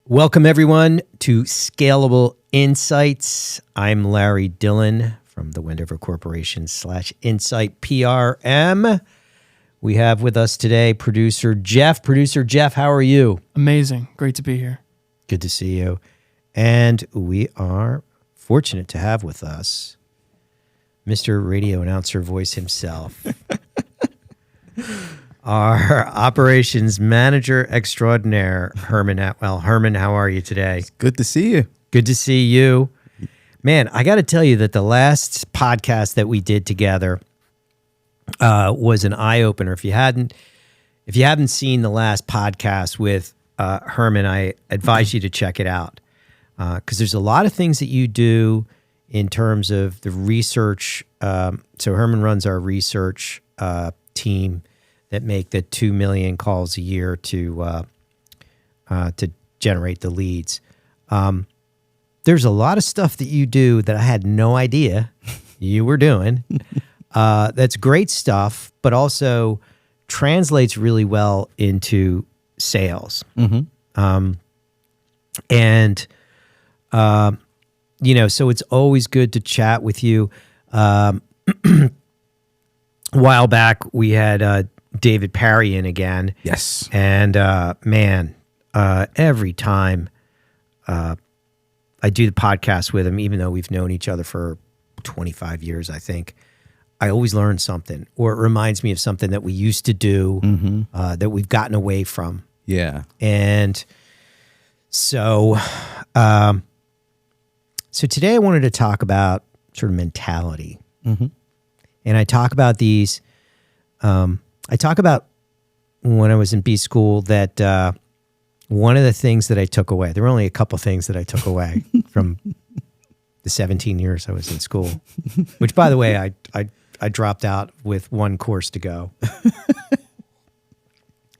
Welcome, everyone, to Scalable Insights. I'm Larry Dillon from the Wendover Corporation / InsightPRM. We have with us today producer Jeff. Producer Jeff, how are you? Amazing. Great to be here. Good to see you. And we are fortunate to have with us Mr. Radio Announcer Voice himself, our operations manager extraordinaire, Herman Atwell. Herman, how are you today? It's good to see you. Good to see you. Man, I got to tell you that the last podcast that we did together was an eye-opener. If you haven't seen the last podcast with Herman, I advise you to check it out because there's a lot of things that you do in terms of the research. So Herman runs our research team that make the 2 million calls a year to generate the leads. There's a lot of stuff that you do that I had no idea you were doing. That's great stuff, but also translates really well into sales. Mm-hmm. So it's always good to chat with you. A while back, we had David Parry in again. Yes. And every time I do the podcast with him, even though we've known each other for 25 years, I think, I always learn something, or it reminds me of something that we used to do that we've gotten away from. Yeah. And so today I wanted to talk about sort of mentality. Mm-hmm. And I talk about these, I talk about when I was in B school that one of the things that I took away, there were only a couple things that I took away from the 17 years I was in school, which, by the way, I dropped out with one course to go.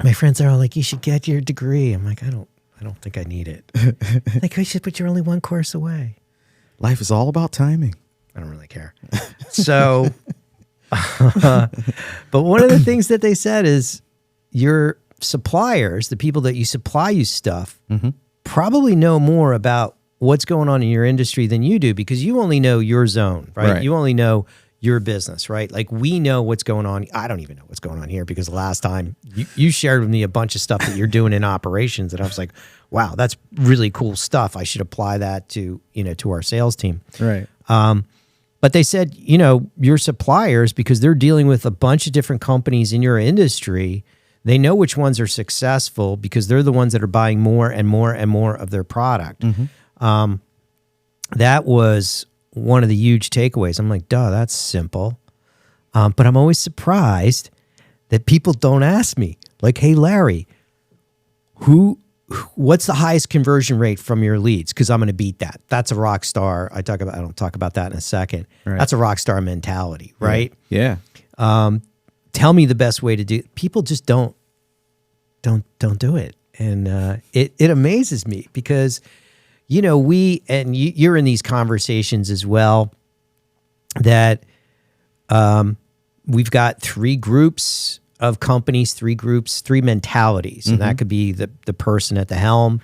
My friends are all like, you should get your degree. I'm like, I don't think I need it. Like, I should, but you're only one course away. Life is all about timing. I don't really care. So, but one of the things that they said is your suppliers, the people that you supply you stuff, probably know more about what's going on in your industry than you do because you only know your zone, right? You only know your business, right? Like we know what's going on. I don't even know what's going on here because the last time you shared with me a bunch of stuff that you're doing in operations and I was like, wow, that's really cool stuff. I should apply that to our sales team. Right. But they said, your suppliers, because they're dealing with a bunch of different companies in your industry, they know which ones are successful because they're the ones that are buying more and more and more of their product. Mm-hmm. That was one of the huge takeaways. I'm like, duh, that's simple. But I'm always surprised that people don't ask me, like, hey, Larry, what's the highest conversion rate from your leads? Because I'm going to beat that. That's a rock star. I don't talk about that in a second. Right. That's a rock star mentality, right? Yeah. Tell me the best way to do it. People just don't do it. And it amazes me because, you're in these conversations as well that we've got three groups of companies, three mentalities. And that could be the person at the helm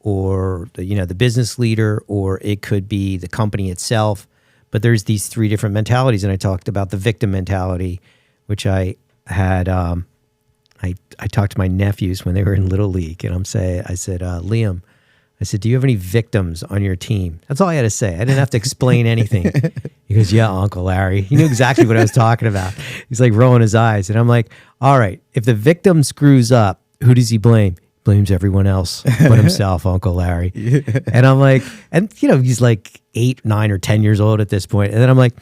or the business leader, or it could be the company itself. But there's these three different mentalities. And I talked about the victim mentality, which I had, I talked to my nephews when they were in Little League and I said, Liam, I said, do you have any victims on your team? That's all I had to say. I didn't have to explain anything. He goes, yeah, Uncle Larry. He knew exactly what I was talking about. He's like rolling his eyes. And I'm like, all right, if the victim screws up, who does he blame? He blames everyone else but himself, Uncle Larry. Yeah. And I'm like, he's like 8, 9, or 10 years old at this point. And then I'm like,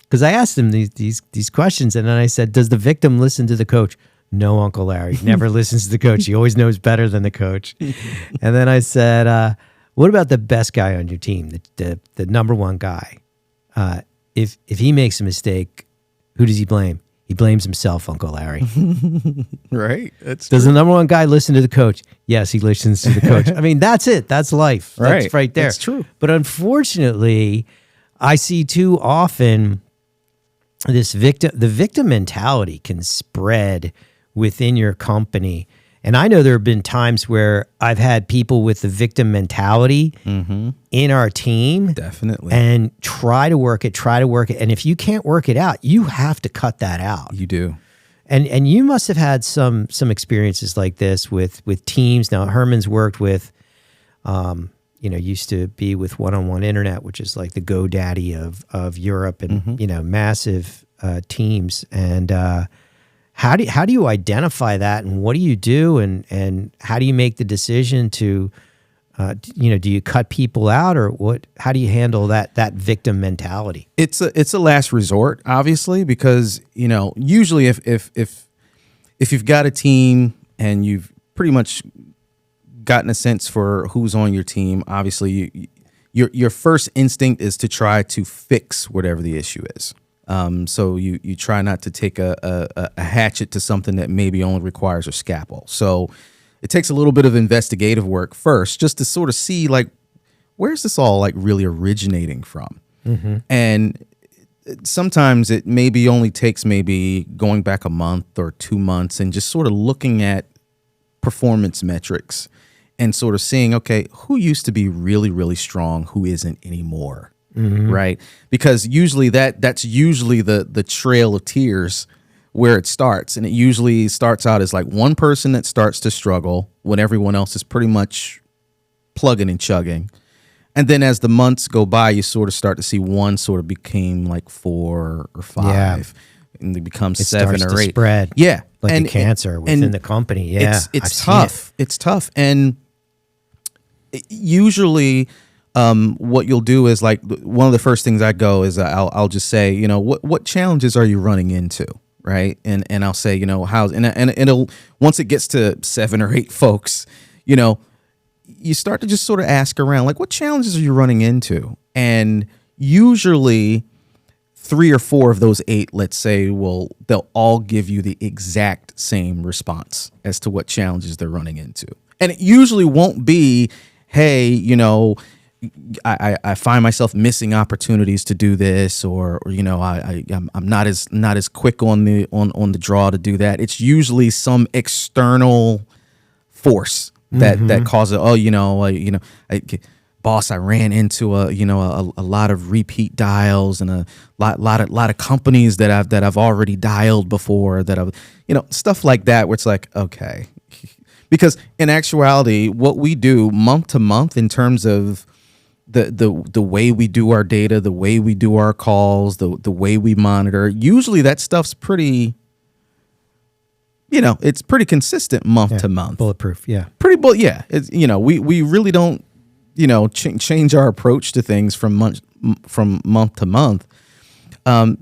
because I asked him these questions, and then I said, does the victim listen to the coach? No, Uncle Larry never listens to the coach. He always knows better than the coach. And then I said, what about the best guy on your team, the number one guy? If he makes a mistake, who does he blame? He blames himself, Uncle Larry. Right. Does the number one guy listen to the coach? Yes, he listens to the coach. I mean, that's it. That's life. Right. That's right there. That's true. But unfortunately, I see too often the victim mentality can spread within your company. And I know there have been times where I've had people with the victim mentality in our team. Definitely. And try to work it. And if you can't work it out, you have to cut that out. You do. And you must have had some experiences like this with teams. Now, Herman's worked with, used to be with One-on-One Internet, which is like the GoDaddy of Europe, and massive teams. And how do you identify that, and what do you do, and how do you make the decision to, do you cut people out, or what? How do you handle that victim mentality? It's a last resort, obviously, because usually if you've got a team and you've pretty much gotten a sense for who's on your team, obviously your first instinct is to try to fix whatever the issue is. So you try not to take a hatchet to something that maybe only requires a scalpel. So it takes a little bit of investigative work first, just to sort of see, like, where's this all like really originating from? And sometimes it maybe only takes maybe going back a month or 2 months and just sort of looking at performance metrics and sort of seeing, okay, who used to be really, really strong, who isn't anymore, right? Because usually that's usually the trail of tears where it starts. And it usually starts out as like one person that starts to struggle when everyone else is pretty much plugging and chugging. And then as the months go by, you sort of start to see one sort of became like 4 or 5, and it becomes 7 or 8. Spread, like a cancer within the company. Yeah, it's tough. It's tough, and usually, what you'll do is, like, one of the first things I go is I'll just say, what challenges are you running into, right? And I'll say, how's and it'll, once it gets to 7 or 8 folks, you start to just sort of ask around, like, what challenges are you running into? And usually 3 or 4 of those 8, let's say, they'll all give you the exact same response as to what challenges they're running into. And it usually won't be, hey, I find myself missing opportunities to do this, or I'm not as quick on the draw to do that. It's usually some external force that causes, boss, I ran into a lot of repeat dials and a lot of companies that I've already dialed before, that I've, stuff like that, where it's like, okay. Because in actuality, what we do month to month in terms of the way we do our data, the way we do our calls, the way we monitor, usually that stuff's pretty, it's pretty consistent month to month. Bulletproof, yeah. It's, we really don't, change our approach to things from month to month.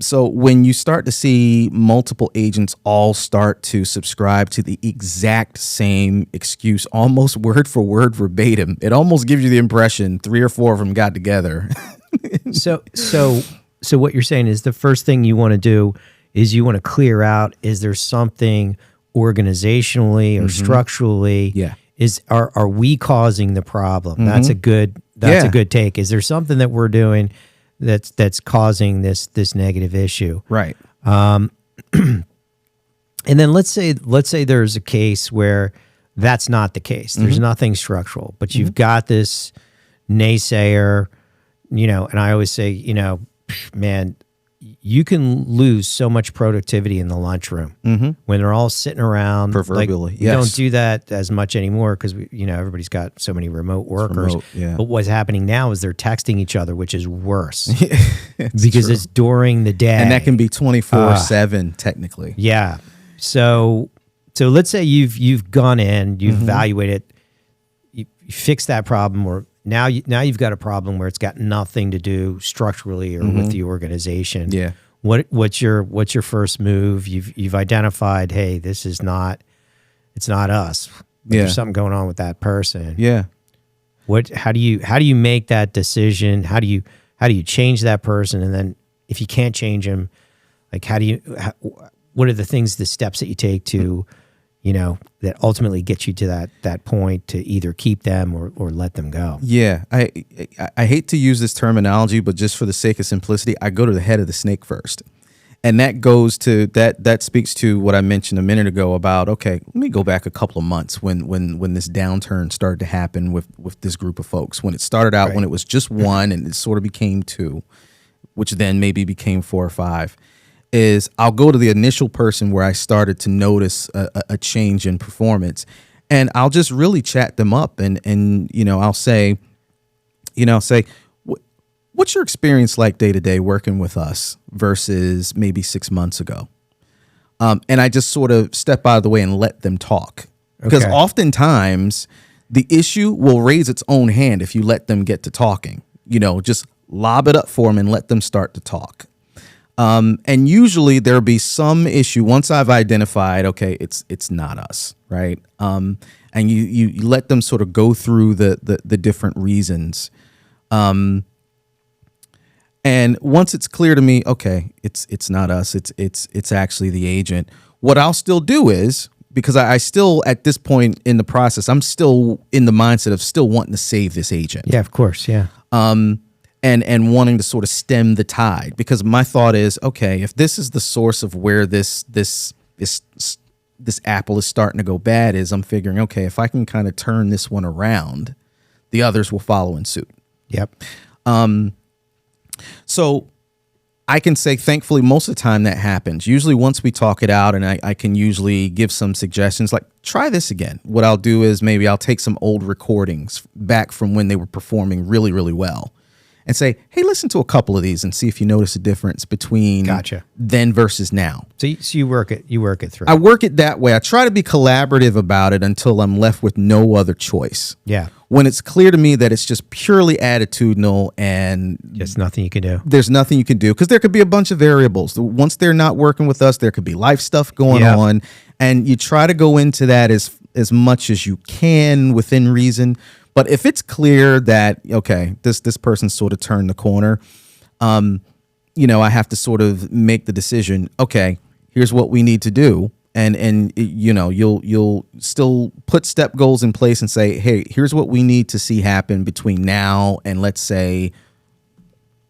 So when you start to see multiple agents all start to subscribe to the exact same excuse, almost word for word verbatim, it almost gives you the impression 3 or 4 of them got together. So what you're saying is the first thing you want to do is you want to clear out, is there something organizationally or structurally? Are we causing the problem? That's a good take. Is there something that we're doing that's causing this negative issue? Right. And then let's say there's a case where that's not the case. There's nothing structural, but you've got this naysayer, and I always say, man, you can lose so much productivity in the lunchroom when they're all sitting around. Proverbially, you don't do that as much anymore because everybody's got so many remote workers. But what's happening now is they're texting each other, which is worse because it's during the day, and that can be 24/7 technically. Yeah. So let's say you've gone in, you've evaluated, you fixed that problem, or now you've got a problem where it's got nothing to do structurally or with the organization. Yeah. What's your first move? You've identified, hey, it's not us. There's something going on with that person. Yeah. How do you make that decision? How do you change that person? And then if you can't change them, like what are the steps that you take to that ultimately gets you to that point to either keep them or let them go? Yeah. I hate to use this terminology, but just for the sake of simplicity, I go to the head of the snake first. And that goes to that speaks to what I mentioned a minute ago about, okay, let me go back a couple of months when this downturn started to happen with this group of folks. When it started out, when it was just one and it sort of became two, which then maybe became 4 or 5, is I'll go to the initial person where I started to notice a change in performance, and I'll just really chat them up and I'll say, what's your experience like day to day working with us versus maybe 6 months ago? And I just sort of step out of the way and let them talk. Because oftentimes the issue will raise its own hand if you let them get to talking. Just lob it up for them and let them start to talk. And usually there'll be some issue once I've identified, okay, it's not us, right? And you let them sort of go through the different reasons. And once it's clear to me, okay, it's not us, it's actually the agent. What I'll still do is, because I still, at this point in the process, I'm still in the mindset of still wanting to save this agent. Yeah, of course, yeah. And wanting to sort of stem the tide, because my thought is, okay, if this is the source of where this apple is starting to go bad, is I'm figuring, okay, if I can kind of turn this one around, the others will follow in suit. Yep. So I can say, thankfully, most of the time that happens. Usually once we talk it out, and I can usually give some suggestions, like, try this again. What I'll do is maybe I'll take some old recordings back from when they were performing really, really well, and say, hey, listen to a couple of these and see if you notice a difference between then versus now. So you work it through. I work it that way. I try to be collaborative about it until I'm left with no other choice. Yeah. When it's clear to me that it's just purely attitudinal and there's nothing you can do. There's nothing you can do, because there could be a bunch of variables. Once they're not working with us, there could be life stuff going on, and you try to go into that as much as you can within reason. But if it's clear that, okay, this person sort of turned the corner, I have to sort of make the decision, okay, here's what we need to do. And you'll still put step goals in place and say, hey, here's what we need to see happen between now and, let's say,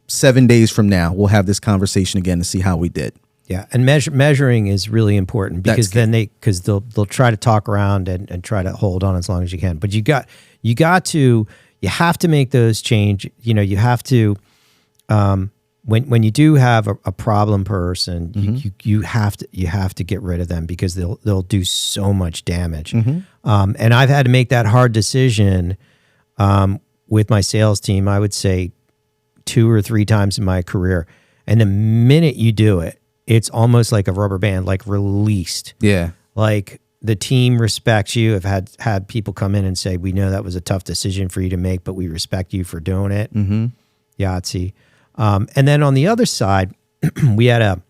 7 days from now. We'll have this conversation again to see how we did. Yeah, and measuring is really important, because then they'll try to talk around and try to hold on as long as you can. But you have to make those change. You have to, when you do have a problem person, you have to get rid of them, because they'll do so much damage. And I've had to make that hard decision with my sales team, I would say 2 or 3 times in my career. And the minute you do it, it's almost like a rubber band, like released. Yeah. Like the team respects you. I've had people come in and say, we know that was a tough decision for you to make, but we respect you for doing it. Yahtzee. And then on the other side, we had a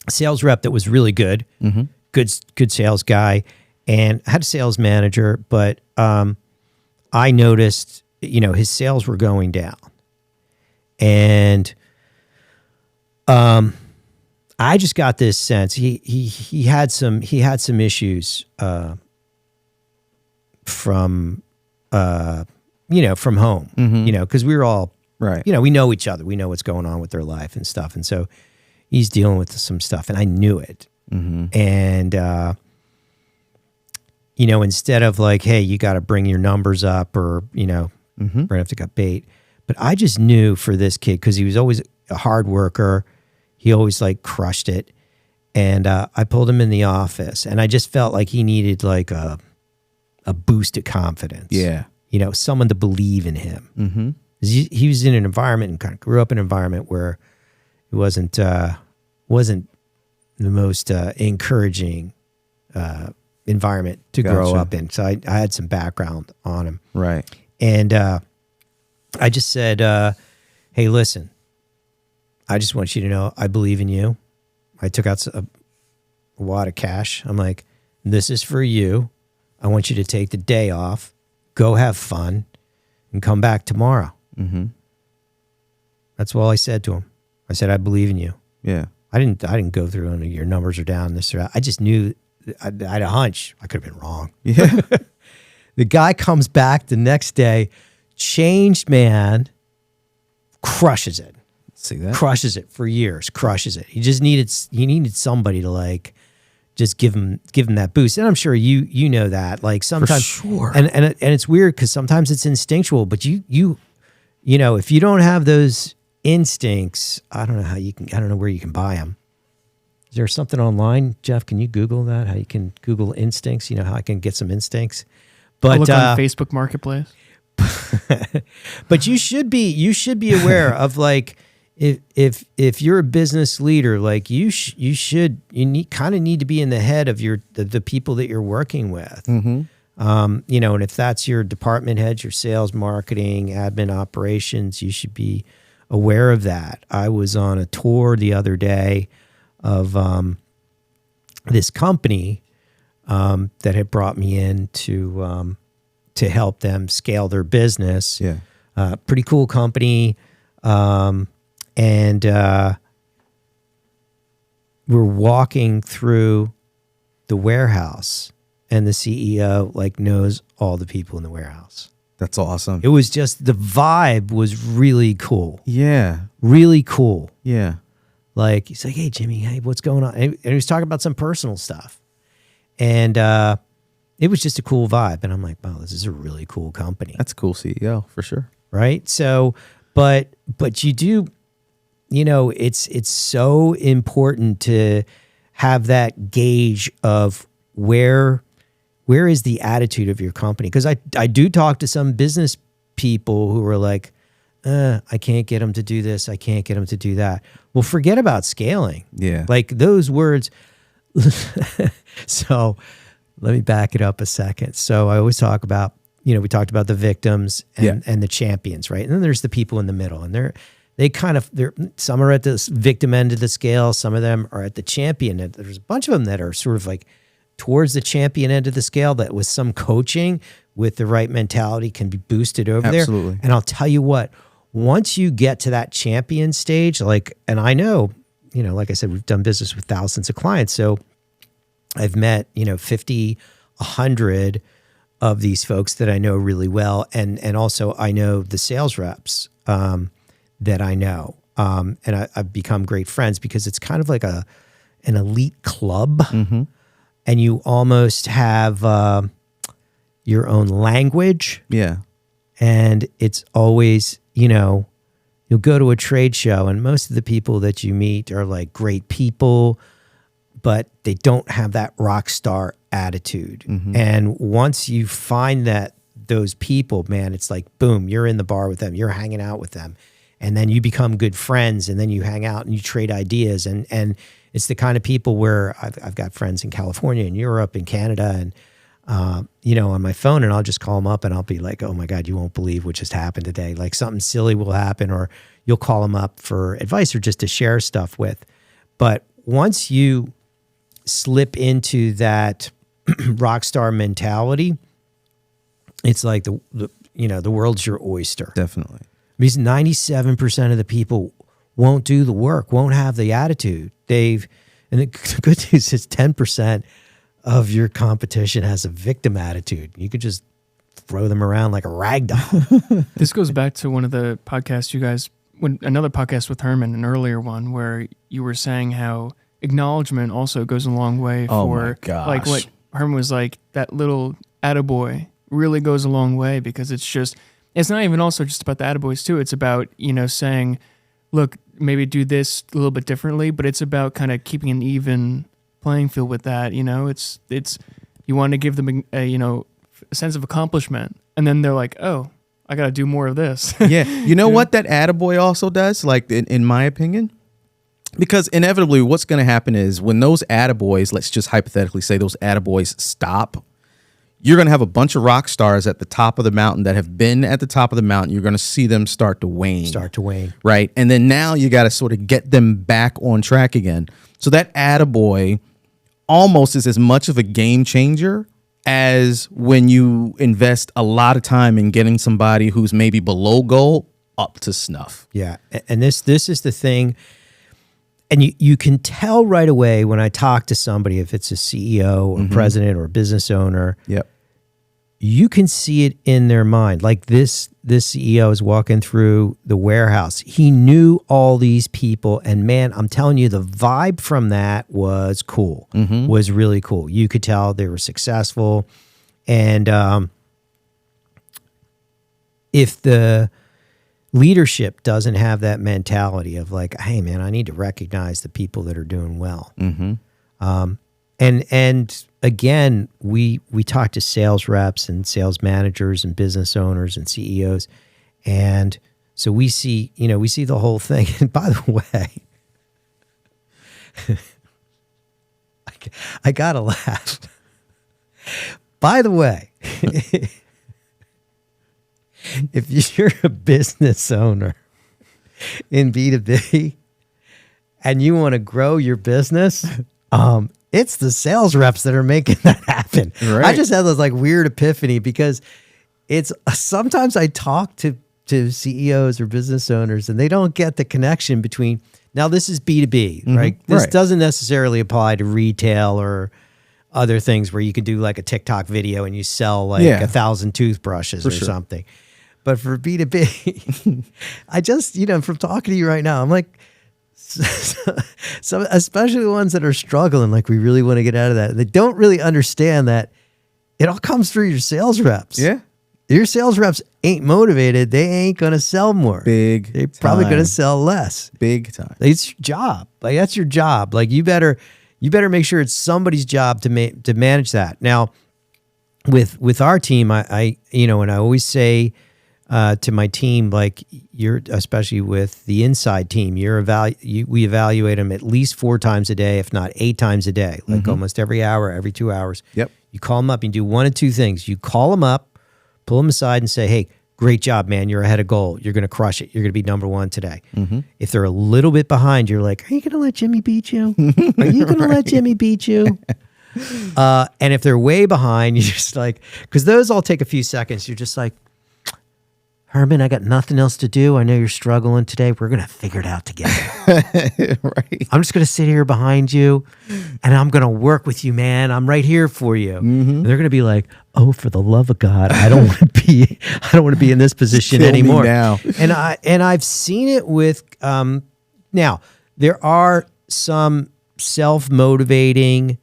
sales rep that was really good, good sales guy, and had a sales manager, but I noticed, his sales were going down. And I just got this sense he had some issues from home, because we were all right. We know each other, we know what's going on with their life and stuff, and so he's dealing with some stuff, and I knew it. And instead of like, hey, you got to bring your numbers up, or right after got bait, but I just knew for this kid, because he was always a hard worker. He always like crushed it. And I pulled him in the office, and I just felt like he needed like a boost of confidence. Yeah. Someone to believe in him. He was in an environment, and kind of grew up in an environment where it wasn't the most encouraging environment to grow up in. So I had some background on him. Right. And I just said, hey, listen, I just want you to know I believe in you. I took out a wad of cash. I'm like, this is for you. I want you to take the day off, go have fun, and come back tomorrow. That's all I said to him. I said, I believe in you. Yeah. I didn't go through and your numbers are down, this or that. I just knew, I had a hunch. I could have been wrong. Yeah. The guy comes back the next day, changed man, crushes it. See that? Crushes it for years, crushes it. He needed somebody to like just give him that boost. And I'm sure you know that. Like sometimes, for sure. And it's weird because sometimes it's instinctual, but you know, if you don't have those instincts, I don't know where you can buy them. Is there something online, Jeff? Can you Google that? How you can Google instincts? You know how I can get some instincts. But I'll look on Facebook Marketplace. But you should be aware of like if you're a business leader, like you kind of need to be in the head of the people that you're working with. Mm-hmm. You know, and if that's your department heads, your sales, marketing, admin, operations, you should be aware of that. I was on a tour the other day of this company that had brought me in to help them scale their business. Yeah. Pretty cool company. And we're walking through the warehouse and the CEO like knows all the people in the warehouse. That's awesome. It was just, the vibe was really cool. Yeah. Really cool. Yeah. Like, he's like, hey, Jimmy, hey, what's going on? And he was talking about some personal stuff. And it was just a cool vibe. And I'm like, wow, this is a really cool company. That's a cool CEO for sure. Right? So, but you do, you know, it's so important to have that gauge of where is the attitude of your company? Because I do talk to some business people who are like, I can't get them to do this. I can't get them to do that. Well, forget about scaling. Yeah. Like those words. So let me back it up a second. So I always talk about, you know, we talked about the victims and the champions, right? And then there's the people in the middle, and they're some are at this victim end of the scale. Some of them are at the champion end. There's a bunch of them that are sort of like towards the champion end of the scale that with some coaching, with the right mentality, can be boosted over there. Absolutely. And I'll tell you what, once you get to that champion stage, like, and I know, you know, like I said, we've done business with thousands of clients. So I've met, you know, 50, 100 of these folks that I know really well. And also I know the sales reps that I know. And I've become great friends because it's kind of like an elite club. Mm-hmm. And you almost have your own language. Yeah. And it's always, you know, you'll go to a trade show and most of the people that you meet are like great people, but they don't have that rock star attitude. Mm-hmm. And once you find those people, man, it's like, boom, you're in the bar with them, you're hanging out with them. And then you become good friends, and then you hang out and you trade ideas. And it's the kind of people where I've got friends in California and Europe and Canada and, you know, on my phone, and I'll just call them up and I'll be like, oh my God, you won't believe what just happened today. Like something silly will happen, or you'll call them up for advice or just to share stuff with. But once you slip into that rock star mentality, it's like the world's your oyster. Definitely. Because 97% of the people won't do the work, won't have the attitude. And the good news is 10% of your competition has a victim attitude. You could just throw them around like a rag doll. This goes back to one of the podcasts another podcast with Herman, an earlier one, where you were saying how acknowledgement also goes a long way for, like what Herman was like, that little attaboy really goes a long way, because it's not even also just about the attaboys too. It's about, you know, saying, look, maybe do this a little bit differently, but it's about kind of keeping an even playing field with that. You know, it's you want to give them a sense of accomplishment, and then they're like, oh, I got to do more of this. Yeah. You know what that attaboy also does, like in my opinion? Because inevitably what's going to happen is when those attaboys, let's just hypothetically say those attaboys stop, you're going to have a bunch of rock stars at the top of the mountain that have been at the top of the mountain. You're going to see them start to wane. Right. And then now you got to sort of get them back on track again. So that attaboy almost is as much of a game changer as when you invest a lot of time in getting somebody who's maybe below goal up to snuff. Yeah. And this is the thing. And you can tell right away when I talk to somebody, if it's a CEO or president or a business owner, yep, you can see it in their mind. Like this CEO is walking through the warehouse. He knew all these people, and man, I'm telling you, the vibe from that was cool. Was really cool. You could tell they were successful, and if the leadership doesn't have that mentality of like, hey man, I need to recognize the people that are doing well. And again, we talk to sales reps and sales managers and business owners and CEOs. And so we see the whole thing. And by the way, I gotta laugh. By the way, if you're a business owner in B2B and you want to grow your business, it's the sales reps that are making that happen. Right. I just had this like weird epiphany because it's sometimes I talk to CEOs or business owners and they don't get the connection between, now this is B2B, right? This doesn't necessarily apply to retail or other things where you can do like a TikTok video and you sell like 1,000 toothbrushes or something. But for B2B, I just, from talking to you right now, I'm like, so especially the ones that are struggling, like we really want to get out of that. They don't really understand that it all comes through your sales reps. Yeah. Your sales reps ain't motivated. They ain't going to sell more. They're probably going to sell less. Big time. It's your job. Like that's your job. Like you better make sure it's somebody's job to manage that. Now with our team, I and I always say, to my team, like especially with the inside team, we evaluate them at least 4 times a day, if not 8 times a day, like almost every hour, every 2 hours. Yep. You call them up and do one of 2 things. You call them up, pull them aside and say, hey, great job, man. You're ahead of goal. You're going to crush it. You're going to be number 1 today. If they're a little bit behind, you're like, are you going to let Jimmy beat you? Are you going to let Jimmy beat you? And if they're way behind, you're just like, because those all take a few seconds. You're just like, Herman, I got nothing else to do. I know you're struggling today. We're going to figure it out together. Right. I'm just going to sit here behind you and I'm going to work with you, man. I'm right here for you. And they're going to be like, oh, for the love of God, I don't want to be in this position anymore. Now. And I've seen it with, now there are some self-motivating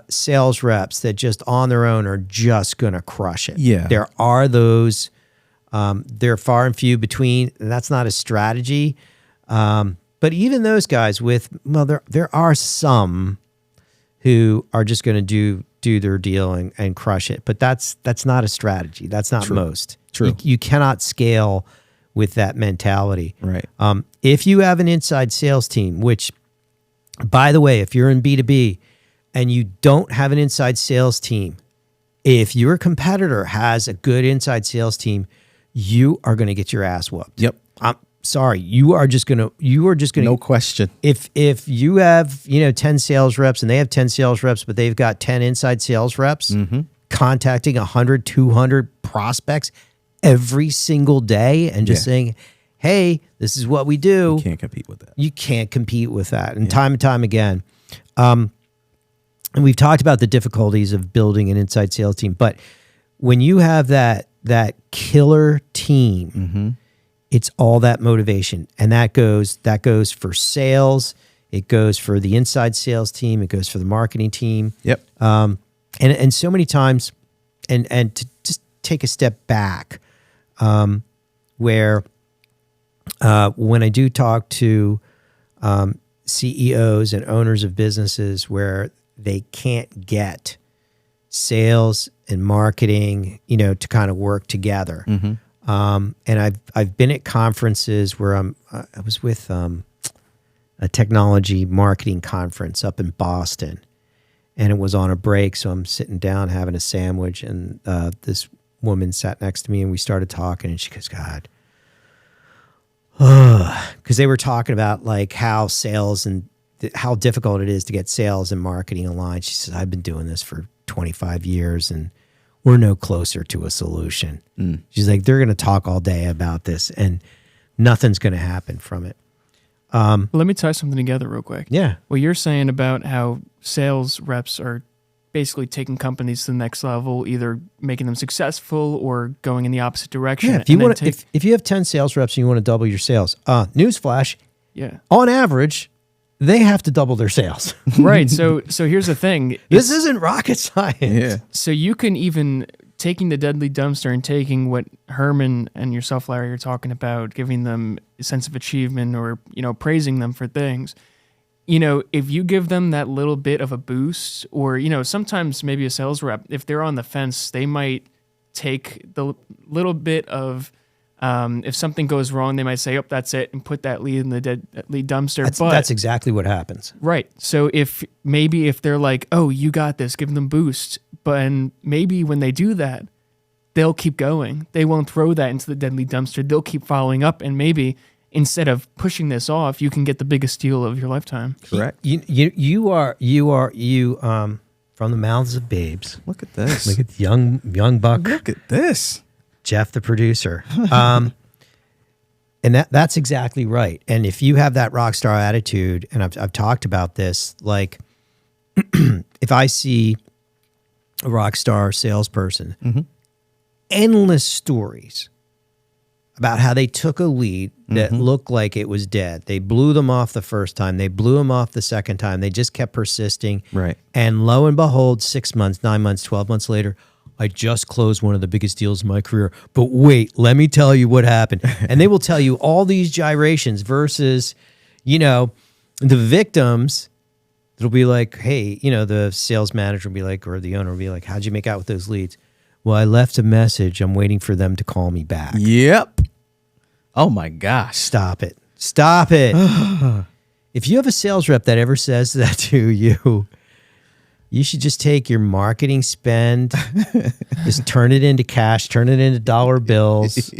sales reps that just on their own are just going to crush it. Yeah. There are those. They're far and few between, and that's not a strategy. But even those guys there are some who are just going to do their deal and crush it. But that's not a strategy. That's not most. True. You cannot scale with that mentality. Right. If you have an inside sales team, which, by the way, if you're in B2B and you don't have an inside sales team, if your competitor has a good inside sales team, you are going to get your ass whooped. Yep. I'm sorry. You are just going to, no question. If you have, 10 sales reps and they have 10 sales reps, but they've got 10 inside sales reps contacting 100, 200 prospects every single day and just saying, hey, this is what we do. You can't compete with that. You can't compete with that. And time again. And we've talked about the difficulties of building an inside sales team, but when you have that killer team, it's all that motivation. And that goes for sales. It goes for the inside sales team. It goes for the marketing team. Yep. And so many times, and to just take a step back, where when I do talk to CEOs and owners of businesses where they can't get sales and marketing, to kind of work together. And I've been at conferences where I was with a technology marketing conference up in Boston, and it was on a break. So I'm sitting down having a sandwich, and this woman sat next to me, and we started talking, and she goes, God, because they were talking about like how sales and how difficult it is to get sales and marketing aligned. She says, I've been doing this for 25 years and we're no closer to a solution. She's like, they're going to talk all day about this and nothing's going to happen from it. Let me tie something together real quick. Yeah. What you're saying about how sales reps are basically taking companies to the next level, either making them successful or going in the opposite direction. Yeah, if you have 10 sales reps and you want to double your sales, newsflash, on average, they have to double their sales. Right. So here's the thing. This isn't rocket science. Yeah. So you can even taking the deadly dumpster and taking what Herman and yourself, Larry, are talking about, giving them a sense of achievement or, praising them for things. If you give them that little bit of a boost, or, sometimes maybe a sales rep, if they're on the fence, they might take the little bit of, if something goes wrong, they might say, "Oh, that's it," and put that lead in the lead dumpster. That's exactly what happens. Right. So if they're like, "Oh, you got this," give them boost. And maybe when they do that, they'll keep going. They won't throw that into the deadly dumpster. They'll keep following up, and maybe instead of pushing this off, you can get the biggest deal of your lifetime. Correct. You are from the mouths of babes. Look at this. Look at young buck. Look at this. Jeff, the producer. And that's exactly right. And if you have that rock star attitude, and I've talked about this, like if I see a rock star salesperson, endless stories about how they took a lead that looked like it was dead. They blew them off the first time. They blew them off the second time. They just kept persisting. Right. And lo and behold, 6 months, 9 months, 12 months later, I just closed one of the biggest deals in my career. But wait, let me tell you what happened. And they will tell you all these gyrations versus, the victims. It'll be like, hey, the sales manager will be like, or the owner will be like, how'd you make out with those leads? Well, I left a message. I'm waiting for them to call me back. Yep. Oh my gosh. Stop it. If you have a sales rep that ever says that to you, you should just take your marketing spend, just turn it into cash, turn it into dollar bills,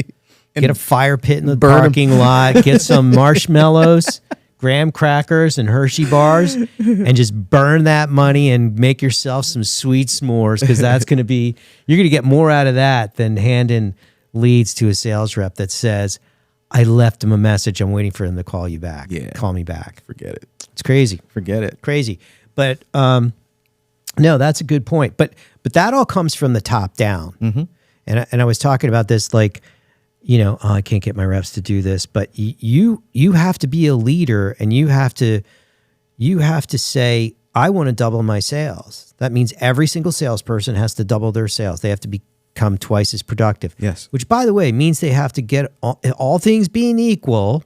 get a fire pit in the parking lot, get some marshmallows, graham crackers, and Hershey bars, and just burn that money and make yourself some sweet s'mores, because you're going to get more out of that than handing leads to a sales rep that says, I left him a message. I'm waiting for him to call you back. Yeah. Call me back. Forget it. It's crazy. Forget it. Crazy. But, no, that's a good point. But that all comes from the top down. And I was talking about this, like, I can't get my reps to do this, but you have to be a leader, and you have to say, I want to double my sales. That means every single salesperson has to double their sales. They have to become twice as productive. Yes. Which, by the way, means they have to get all things being equal.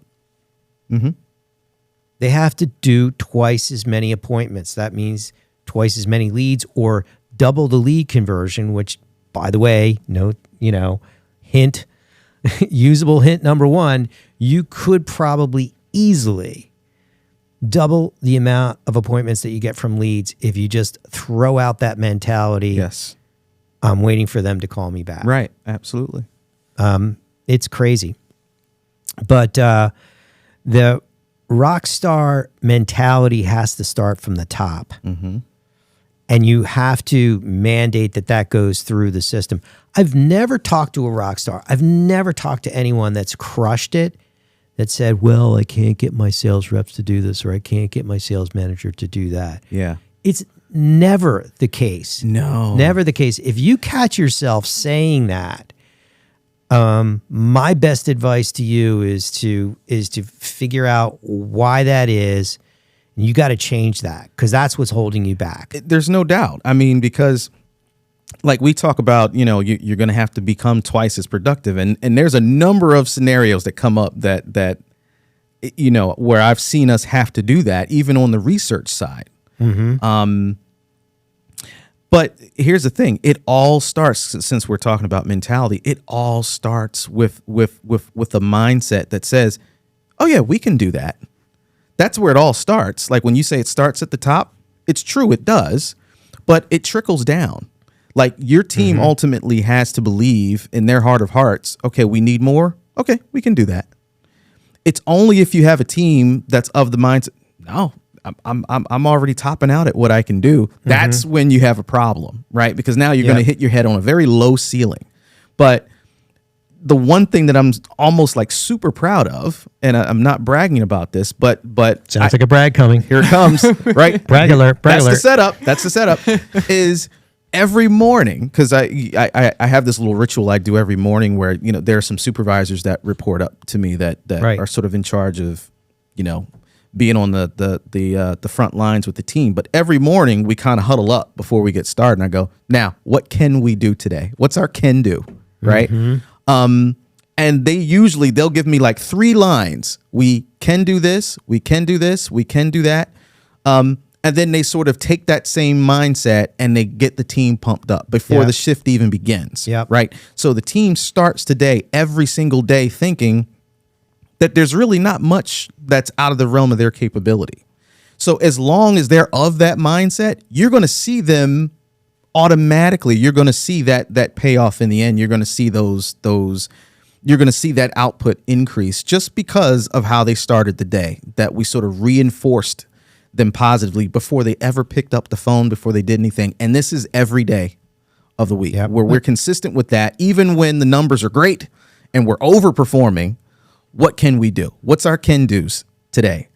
They have to do twice as many appointments. That means twice as many leads, or double the lead conversion, which, by the way, hint, usable hint number one, you could probably easily double the amount of appointments that you get from leads if you just throw out that mentality. Yes. I'm waiting for them to call me back. Right. Absolutely. It's crazy. But the rock star mentality has to start from the top. And you have to mandate that goes through the system. I've never talked to a rock star. I've never talked to anyone that's crushed it, that said, well, I can't get my sales reps to do this, or I can't get my sales manager to do that. Yeah. It's never the case. No. Never the case. If you catch yourself saying that, my best advice to you is to figure out why that is. You got to change that, because that's what's holding you back. There's no doubt. I mean, because like we talk about, you're going to have to become twice as productive. And there's a number of scenarios that come up that where I've seen us have to do that, even on the research side. But here's the thing. It all starts, since we're talking about mentality, it all starts with a mindset that says, oh yeah, we can do that. That's where it all starts. Like when you say it starts at the top, it's true, it does, but it trickles down. Like your team ultimately has to believe in their heart of hearts, okay, we need more. Okay, we can do that. It's only if you have a team that's of the mindset, no, I'm already topping out at what I can do. That's when you have a problem, right? Because now you're going to hit your head on a very low ceiling. But the one thing that I'm almost like super proud of, and I'm not bragging about this, but sounds like a brag coming. Here it comes, right? Brag alert. Brag alert. That's the setup. Is every morning, because I have this little ritual I do every morning where, you know, there are some supervisors that report up to me that right. are sort of in charge of, you know, being on the front lines with the team. But every morning we kind of huddle up before we get started, and I go, now, what can we do today? What's our can do, right? Mm-hmm. And they'll give me like 3 lines. We can do this, we can do this, we can do that. And then they sort of take that same mindset and they get the team pumped up before the shift even begins. Yep. Right. So the team starts today, every single day, thinking that there's really not much that's out of the realm of their capability. So as long as they're of that mindset, you're going to see them automatically. You're going to see that payoff in the end. You're going to see you're going to see that output increase just because of how they started the day, that we sort of reinforced them positively before they ever picked up the phone, before they did anything. And this is every day of the week where we're consistent with that. Even when the numbers are great and we're overperforming, what can we do? What's our can do's today?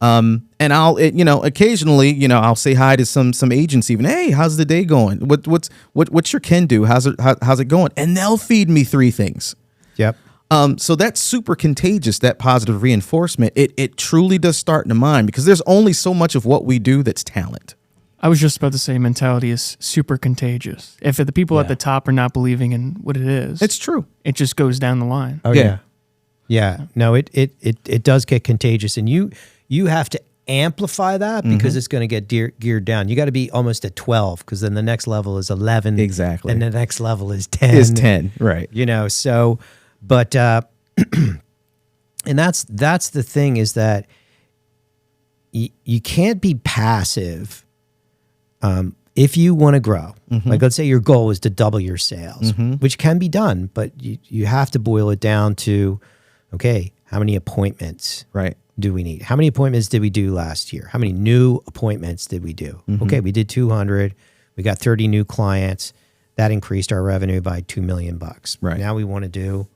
And occasionally, I'll say hi to some agents even. Hey, how's the day going? What's your can do? How's it going? And they'll feed me 3 things. Yep. So that's super contagious, that positive reinforcement. It truly does start in the mind, because there's only so much of what we do that's talent. I was just about to say mentality is super contagious. If the people at the top are not believing in what it is, it's true. It just goes down the line. Oh yeah. Yeah. No, it does get contagious, and you have to amplify that because it's going to get geared down. You got to be almost at 12, because then the next level is 11. Exactly. And the next level is 10. Is 10, right. So, but, and that's the thing, is that you can't be passive if you want to grow. Like, let's say your goal is to double your sales, which can be done, but you have to boil it down to, okay, how many appointments do we need? How many appointments did we do last year? How many new appointments did we do? Okay, we did 200. We got 30 new clients. That increased our revenue by $2 million. Right. Now we want to do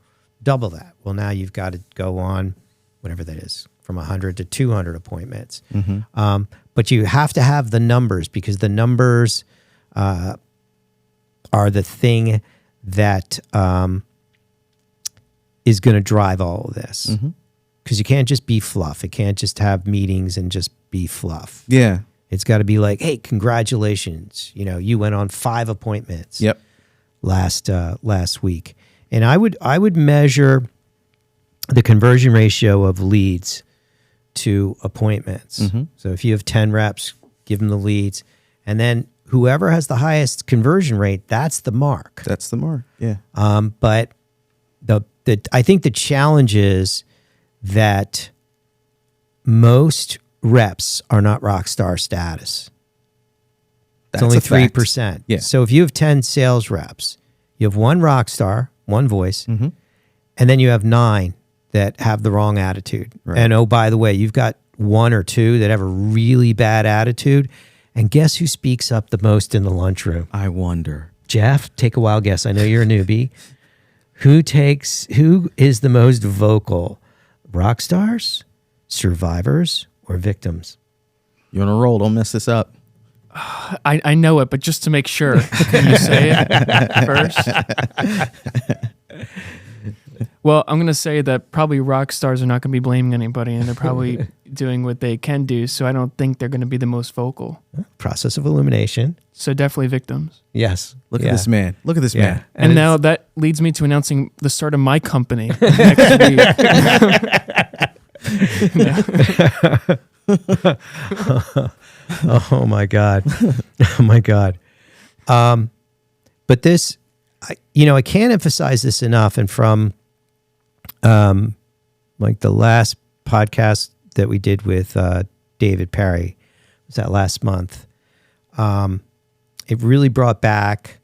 double that. Well, now you've got to go on, whatever that is, from 100 to 200 appointments. But you have to have the numbers, because the numbers are the thing that is going to drive all of this. Because you can't just be fluff. It can't just have meetings and just be fluff. Yeah. It's got to be like, hey, congratulations. You went on 5 appointments last week. And I would measure the conversion ratio of leads to appointments. So if you have 10 reps, give them the leads. And then whoever has the highest conversion rate, that's the mark. That's the mark, yeah. But I think the challenge is that most reps are not rockstar status. It's only 3%. Yeah. So if you have 10 sales reps, you have 1 rockstar, 1 voice, and then you have 9 that have the wrong attitude. Right. And oh, by the way, you've got 1 or 2 that have a really bad attitude. And guess who speaks up the most in the lunchroom? I wonder. Jeff, take a wild guess. I know you're a newbie. Who is the most vocal? Rock stars, survivors, or victims? You're on a roll. Don't mess this up. I know it, but just to make sure, can you say it first? Well, I'm going to say that probably rock stars are not going to be blaming anybody, and they're probably doing what they can do, so I don't think they're going to be the most vocal. Process of elimination. So definitely victims. Yes. Look at this man. Look at this man. And now that leads me to announcing the start of my company next week. Oh my God. Oh my God. But this, I can't emphasize this enough. And from like the last podcast that we did with David Perry, was that last month? It really brought back,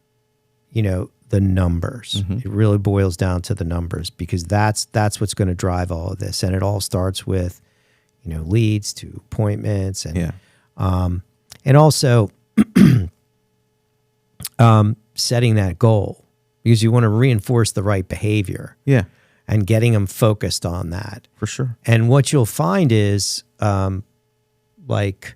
the numbers. It really boils down to the numbers, because that's what's going to drive all of this. And it all starts with, leads to appointments and and also setting that goal. because you want to reinforce the right behavior. Yeah. And getting them focused on that. For sure. And what you'll find is like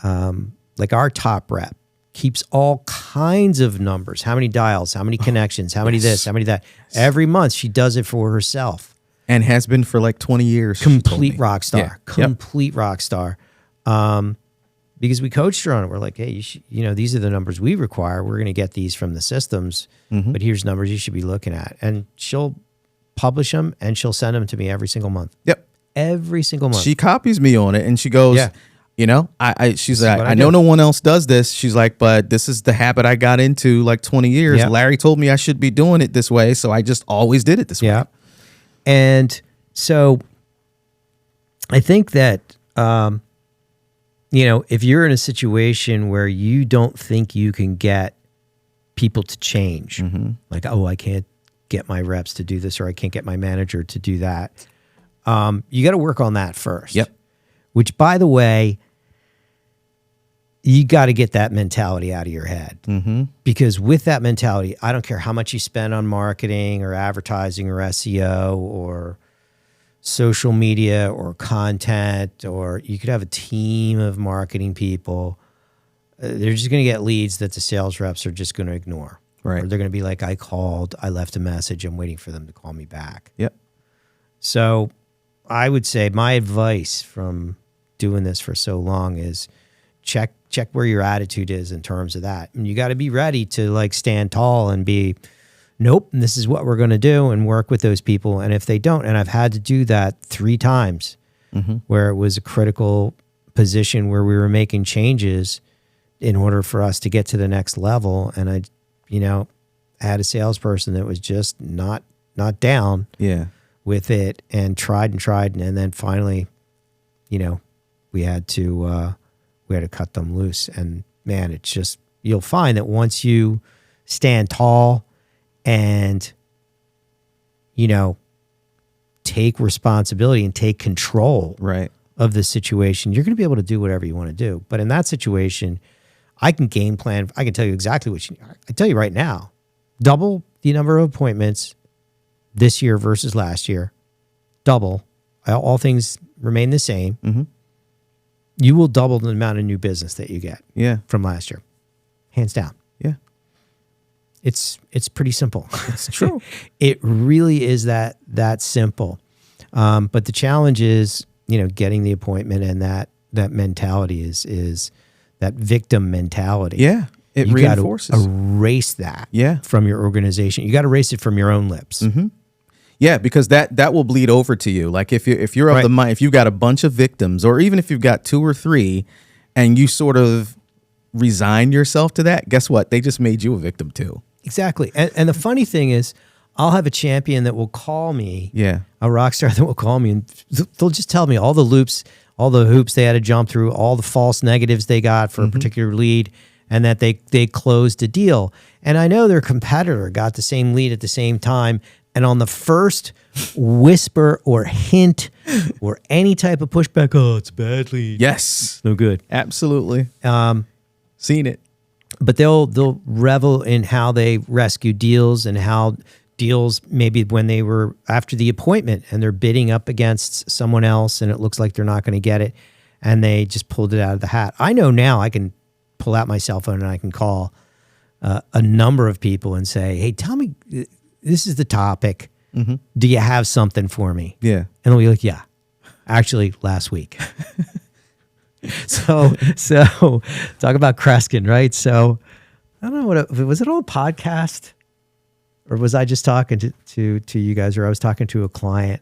our top rep keeps all kinds of numbers. How many dials, how many connections, how many this, how many that. Every month she does it for herself. And has been for like 20 years. Complete rock star. Yeah. Complete rock star. Because we coached her on it. We're like, hey, these are the numbers we require. We're going to get these from the systems, but here's numbers you should be looking at. And she'll publish them and she'll send them to me every single month. Yep. Every single month. She copies me on it and she goes, she's like, I know no one else does this. She's like, but this is the habit I got into like 20 years. Yep. Larry told me I should be doing it this way. So I just always did it this way. And so I think that, if you're in a situation where you don't think you can get people to change, like, I can't get my reps to do this, or I can't get my manager to do that. You got to work on that first. Yep. Which, by the way, you got to get that mentality out of your head. Because with that mentality, I don't care how much you spend on marketing or advertising or SEO or social media or content, or you could have a team of marketing people. They're just going to get leads that the sales reps are just going to ignore. Right. Or they're going to be like, I called, I left a message, I'm waiting for them to call me back. Yep. So I would say my advice from doing this for so long is check where your attitude is in terms of that. And you got to be ready to like stand tall and be, nope, this is what we're going to do, and work with those people. And if they don't, and I've had to do that 3 times where it was a critical position where we were making changes in order for us to get to the next level. And I had a salesperson that was just not down with it, and tried. And then finally, we had to cut them loose. And man, it's just, you'll find that once you stand tall and, take responsibility and take control of the situation, you're going to be able to do whatever you want to do. But in that situation, I can game plan. I can tell you exactly I tell you right now, double the number of appointments this year versus last year, double. All things remain the same. You will double the amount of new business that you get from last year. Hands down. Yeah. It's pretty simple. It's true. It really is that simple. But the challenge is, getting the appointment, and that mentality is that victim mentality. Yeah. It reinforces. You got to erase that from your organization. You got to erase it from your own lips. Yeah, because that will bleed over to you. Like if you're of the mind, if you've got a bunch of victims, or even if you've got 2 or 3, and you sort of resign yourself to that, guess what? They just made you a victim too. Exactly. And the funny thing is, I'll have a champion that will call me, a rock star that will call me, and they'll just tell me all the hoops they had to jump through, all the false negatives they got for a particular lead, and that they closed a deal. And I know their competitor got the same lead at the same time, and on the first whisper or hint or any type of pushback, it's a bad lead. Yes. No good. Absolutely. Seen it. But they'll revel in how they rescue deals, and how deals maybe when they were after the appointment and they're bidding up against someone else and it looks like they're not going to get it, and they just pulled it out of the hat. I know now I can pull out my cell phone and I can call a number of people and say, hey, tell me, this is the topic. Do you have something for me? Yeah. And they'll be like, yeah, actually last week. So talk about Kreskin, right? So I don't know was it on a podcast, or was I just talking to you guys, or I was talking to a client,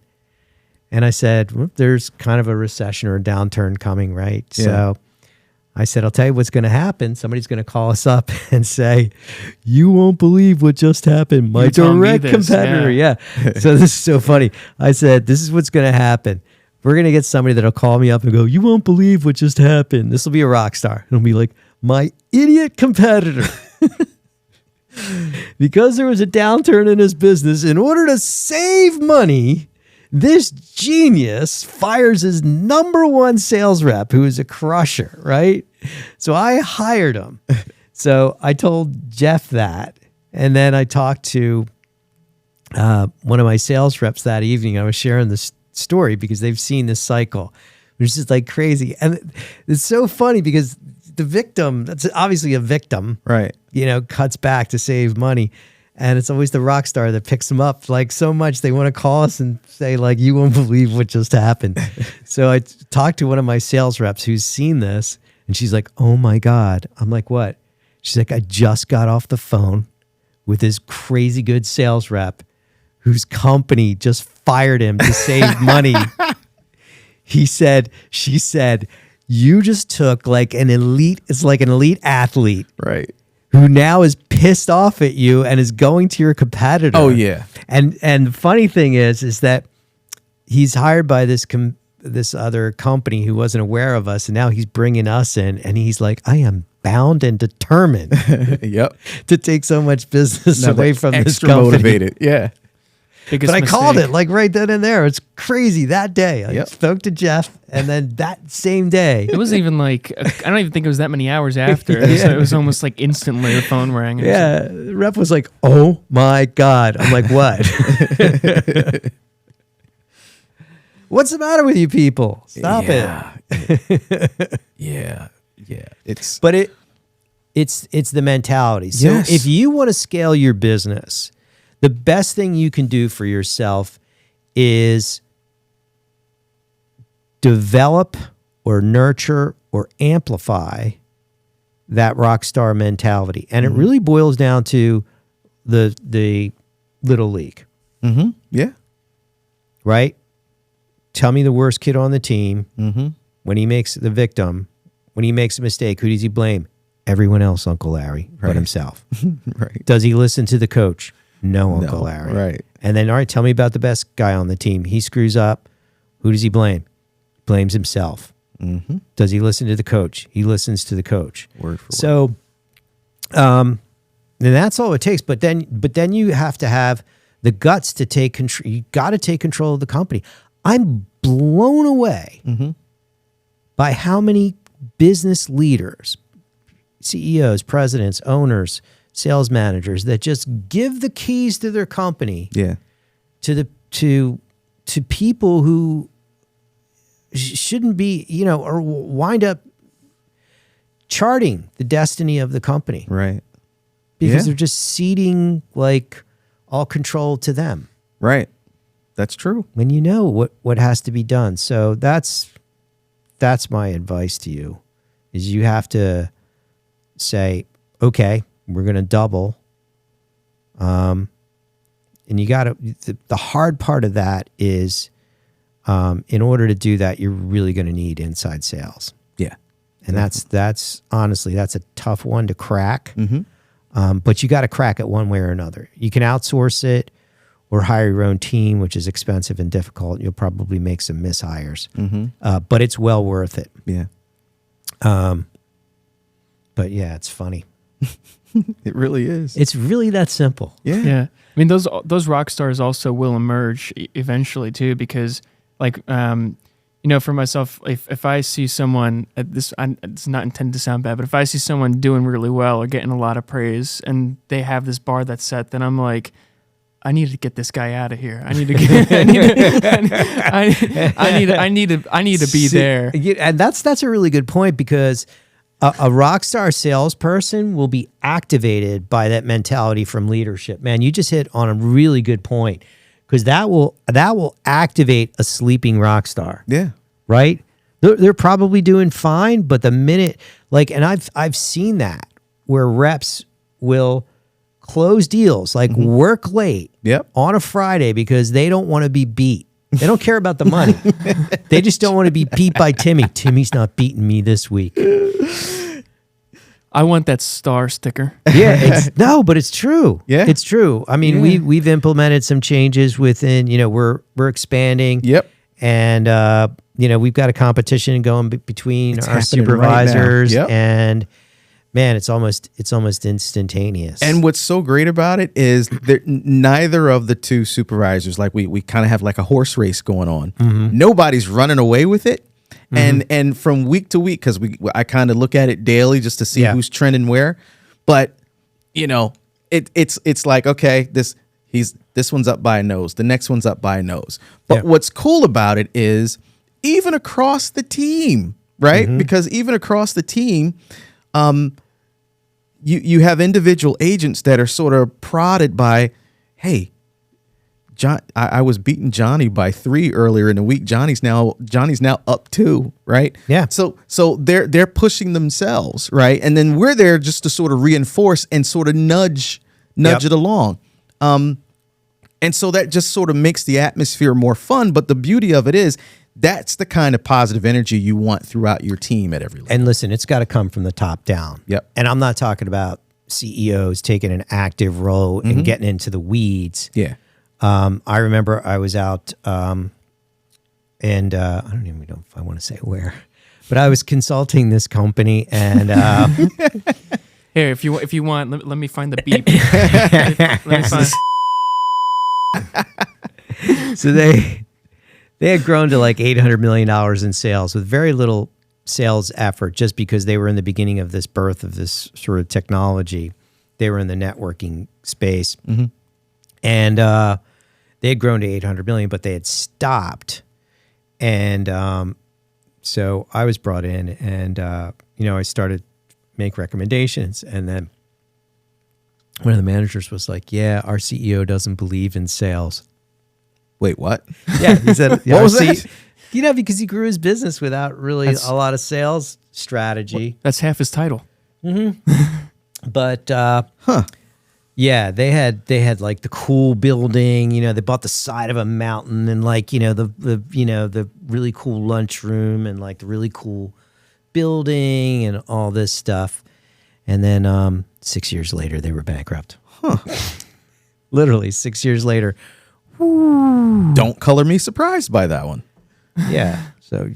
and I said, well, there's kind of a recession or a downturn coming, right? Yeah. So I said, I'll tell you what's going to happen. Somebody's going to call us up and say, you won't believe what just happened. My direct competitor. Yeah. So this is so funny. I said, this is what's going to happen. We're going to get somebody that'll call me up and go, you won't believe what just happened. This will be a rock star. It'll be like, my idiot competitor. Because there was a downturn in his business, in order to save money, this genius fires his #1 sales rep, who is a crusher, right? So I hired him. So I told Jeff that. And then I talked to one of my sales reps that evening. I was sharing this story because they've seen this cycle, which is like crazy. And it's so funny because the victim, that's obviously a victim, right? Cuts back to save money. And it's always the rock star that picks them up like so much. They want to call us and say like, you won't believe what just happened. So I talked to one of my sales reps who's seen this and she's like, oh my God. I'm like, what? She's like, I just got off the phone with this crazy good sales rep whose company just fired him to save money. She said, you just took like an elite athlete. Right. Who now is pissed off at you and is going to your competitor. Oh yeah. And the funny thing is that he's hired by this other company who wasn't aware of us, and now he's bringing us in, and he's like, I am bound and determined yep. to take so much business Now away from this extra company. motivated. Yeah. Biggest But I mistake. called it like right then and there. It's crazy that day. I Yep. spoke to Jeff, and then that same day. It wasn't even like, I don't even think it was that many hours after. So it was almost like instantly the phone rang. Yeah, the rep was like, oh my God. I'm like, what? What's the matter with you people? Stop it. Yeah. It's the mentality. So Yes. if you want to scale your business, the best thing you can do for yourself is develop or nurture or amplify that rock star mentality. And it really boils down to the little league. Mm-hmm. Yeah. Right? Tell me the worst kid on the team. When he makes the victim, when he makes a mistake, who does he blame? Everyone else, Uncle Larry, but himself. Right. Does he listen to the coach? No, Uncle Larry. Right. And then, all right, tell me about the best guy on the team. He screws up. Who does he blame? Blames himself. Does he listen to the coach? He listens to the coach. Word for word. So, and that's all it takes. But then you have to have the guts to take control. You got to take control of the company. I'm blown away by how many business leaders, CEOs, presidents, owners, sales managers that just give the keys to their company to people who shouldn't be, or wind up charting the destiny of the company. Right. Because they're just ceding like all control to them. Right. That's true. When you know what has to be done. So that's my advice to you, is you have to say, okay, we're going to double. And you got to, the hard part of that is, in order to do that, you're really going to need inside sales. Yeah. And that's honestly, that's a tough one to crack. But you got to crack it one way or another. You can outsource it or hire your own team, which is expensive and difficult. You'll probably make some mishires, but it's well worth it. Yeah. But yeah, it's funny. It really is. It's really that simple. Yeah. Yeah. I mean, those rock stars also will emerge eventually too, because like, for myself, if I see someone it's not intended to sound bad, but if I see someone doing really well or getting a lot of praise and they have this bar that's set, then I'm like, I need to get this guy out of here. I need to be there. And that's a really good point, because a rock star salesperson will be activated by that mentality from leadership. Man, you just hit on a really good point, because that will activate a sleeping rock star. Yeah. Right? They're probably doing fine, but the minute, and I've seen that where reps will close deals, work late on a Friday because they don't want to be beat. They don't care about the money. They just don't want to be beat by Timmy. Timmy's not beating me this week. I want that star sticker. Yeah, but it's true. Yeah, it's true. I mean, we've implemented some changes within. We're expanding. Yep. And we've got a competition going between our supervisors, right now. Yep. And man, it's almost instantaneous. And what's so great about it is that neither of the two supervisors, we kind of have like a horse race going on. Nobody's running away with it. And from week to week, because I kind of look at it daily just to see who's trending where. But, it's like, okay, this one's up by a nose, the next one's up by a nose. But what's cool about it is even across the team, right? Mm-hmm. Because even across the team, you have individual agents that are sort of prodded by, hey, John, I was beating Johnny by 3 earlier in the week. Johnny's now up 2, right? Yeah. So they're pushing themselves, right? And then we're there just to sort of reinforce and sort of nudge it along. And so that just sort of makes the atmosphere more fun. But the beauty of it is that's the kind of positive energy you want throughout your team at every level. And listen, it's got to come from the top down. Yep. And I'm not talking about CEOs taking an active role and getting into the weeds. Yeah. I remember I was out, and I don't even know if I want to say where, but I was consulting this company, and here, if you want, let me find the beep. let me find. So they had grown to like $800 million in sales with very little sales effort, just because they were in the beginning of this birth of this sort of technology. They were in the networking space. Mm-hmm. And they had grown to 800 million, but they had stopped. And so I was brought in, and I started to make recommendations. And then one of the managers was like, "Yeah, our CEO doesn't believe in sales." Wait, what? Yeah, he said, "What was that?" Because he grew his business without really a lot of sales strategy. Well, that's half his title. Mm-hmm. But yeah, they had like the cool building. They bought the side of a mountain, and like the really cool lunchroom, and like the really cool building, and all this stuff. And then 6 years later, they were bankrupt. Literally 6 years later. Woo. Don't color me surprised by that one. Yeah. So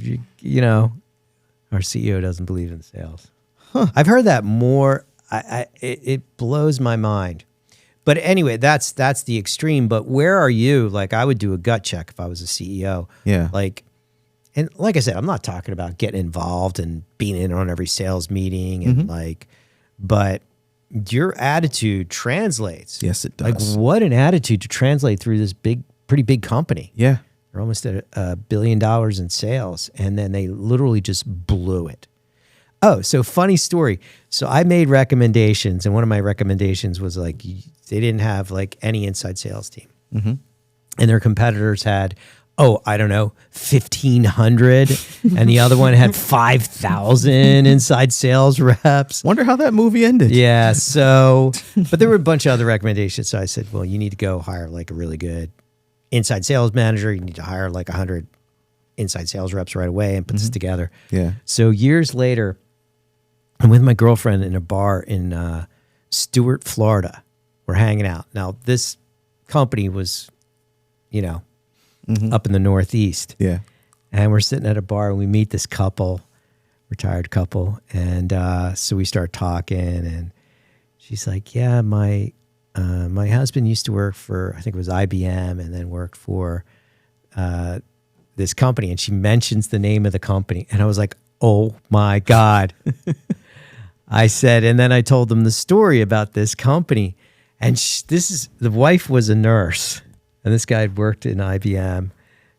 our CEO doesn't believe in sales. I've heard that more. It blows my mind. But anyway, that's the extreme. But where are you? Like, I would do a gut check if I was a CEO. Yeah. And like I said, I'm not talking about getting involved and being in on every sales meeting and but your attitude translates. Yes, it does. Like, what an attitude to translate through this pretty big company. Yeah. They're almost at $1 billion in sales, and then they literally just blew it. Oh, so funny story. So I made recommendations, and one of my recommendations was like they didn't have like any inside sales team, and their competitors had, 1,500, and the other one had 5,000 inside sales reps. Wonder how that movie ended. Yeah. So, but there were a bunch of other recommendations. So I said, well, you need to go hire like a really good inside sales manager. You need to hire like 100 inside sales reps right away and put this together. Yeah. So years later, I'm with my girlfriend in a bar in Stuart, Florida. We're hanging out. Now, this company was, up in the Northeast. Yeah. And we're sitting at a bar, and we meet this couple, retired couple. And so we start talking, and she's like, yeah, my husband used to work for, I think it was IBM, and then worked for this company. And she mentions the name of the company. And I was like, oh my God. I said, and then I told them the story about this company. And the wife was a nurse. And this guy had worked in IBM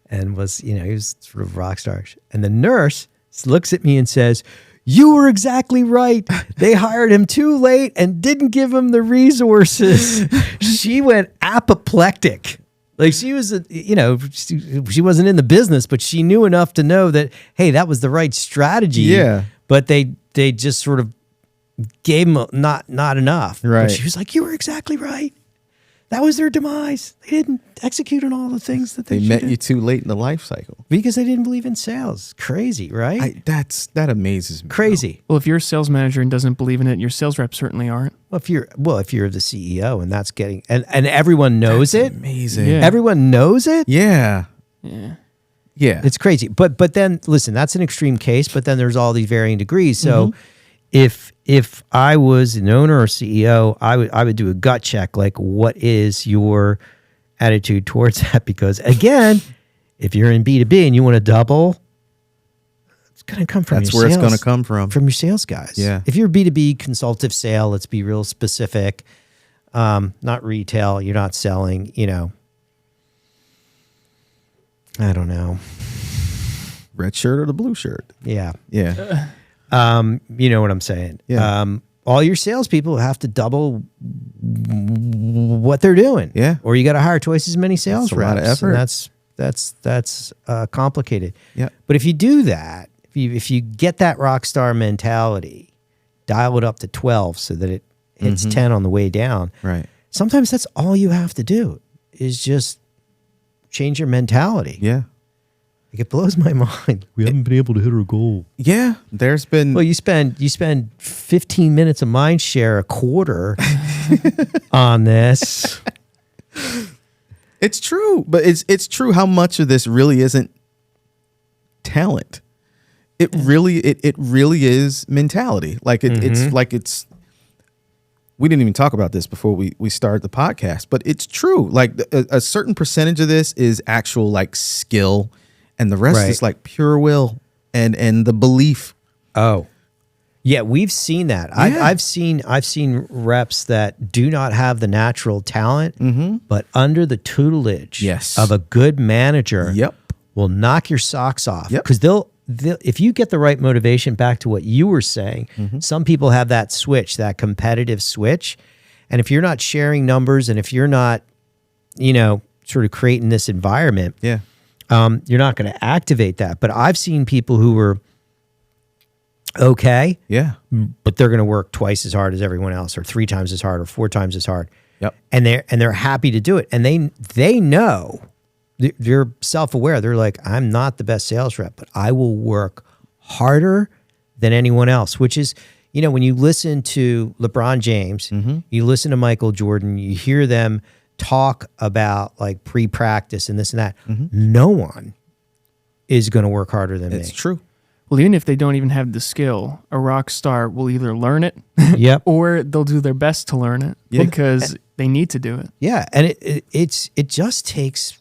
and was, he was sort of rock star. And the nurse looks at me and says, you were exactly right. They hired him too late and didn't give him the resources. She went apoplectic. Like, she was, she wasn't in the business, but she knew enough to know that, hey, that was the right strategy. Yeah. But they just sort of gave him not enough. Right. But she was like, you were exactly right. That was their demise. They didn't execute on all the things that they met you too late in the life cycle. Because they didn't believe in sales. Crazy, right? That amazes me. Crazy. Well, if you're a sales manager and doesn't believe in it, your sales reps certainly aren't. Well, if you're the CEO and that's getting and everyone knows that's it. Amazing. Yeah. Everyone knows it. Yeah. Yeah. Yeah. It's crazy. But then listen, that's an extreme case, but then there's all these varying degrees. So if I was an owner or CEO, I would do a gut check, like, what is your attitude towards that? Because again, if you're in B2B and you want to double, it's going to come from That's where it's going to come from your sales guys. Yeah. If you're B2B consultative sale, let's be real specific. not retail. You're not selling, I don't know. Red shirt or the blue shirt. Yeah. Yeah. You know what I'm saying? Yeah. All your salespeople have to double what they're doing. Yeah. Or you got to hire twice as many sales That's a reps. lot of effort. And that's complicated. Yeah. But if you do that, if you get that rock star mentality, dial it up to 12 so that it hits 10 on the way down. Right. Sometimes that's all you have to do is just change your mentality. Yeah. Like, it blows my mind. We haven't been able to hit our goal. Yeah. There's been. Well, you spend 15 minutes of mind share a quarter on this. It's true, but it's true how much of this really isn't talent. It really is mentality. Like it's. We didn't even talk about this before we started the podcast, but it's true. Like a certain percentage of this is actual like skill, and the rest is like pure will and the belief. Oh, yeah, we've seen that. Yeah. I've seen reps that do not have the natural talent, but under the tutelage of a good manager, will knock your socks off. Because they'll if you get the right motivation, back to what you were saying, some people have that switch, that competitive switch, and if you're not sharing numbers, and if you're not, sort of creating this environment, you're not going to activate that. But I've seen people who were okay, but they're going to work twice as hard as everyone else, or 3 times as hard, or 4 times as hard, and they're happy to do it, and they know. They're self-aware. They're like, I'm not the best sales rep, but I will work harder than anyone else, which is, when you listen to LeBron James, you listen to Michael Jordan, you hear them talk about like pre-practice and this and that. No one is going to work harder than me. It's true. Well, even if they don't even have the skill, a rock star will either learn it or they'll do their best to learn it because they need to do it. Yeah. And it just takes